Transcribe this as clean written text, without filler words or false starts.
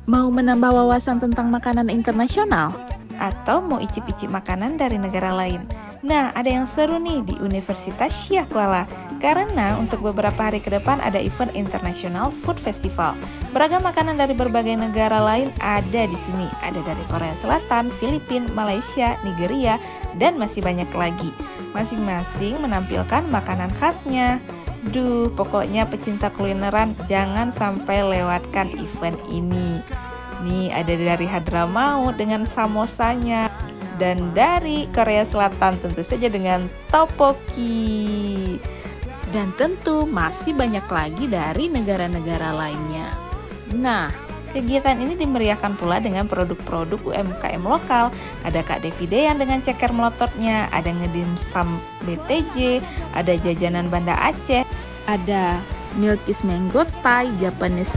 Mau menambah wawasan tentang makanan internasional? Atau mau icip-icip makanan dari negara lain? Nah, ada yang seru nih di Universitas Syah Kuala, karena untuk beberapa hari ke depan ada event International Food Festival. Beragam makanan dari berbagai negara lain ada di sini. Ada dari Korea Selatan, Filipina, Malaysia, Nigeria, dan masih banyak lagi. Masing-masing menampilkan makanan khasnya. Duh, pokoknya pecinta kulineran jangan sampai lewatkan event ini. Nih, ada dari Hadramaut dengan samosanya. Dan dari Korea Selatan tentu saja dengan tteokbokki. Dan tentu masih banyak lagi dari negara-negara lainnya. Nah, kegiatan ini dimeriahkan pula dengan produk-produk UMKM lokal. Ada Kak Devidean dengan ceker melototnya, ada ngedimsum BTJ, ada jajanan Banda Aceh, Ada Milkis Mango Thai, Japanese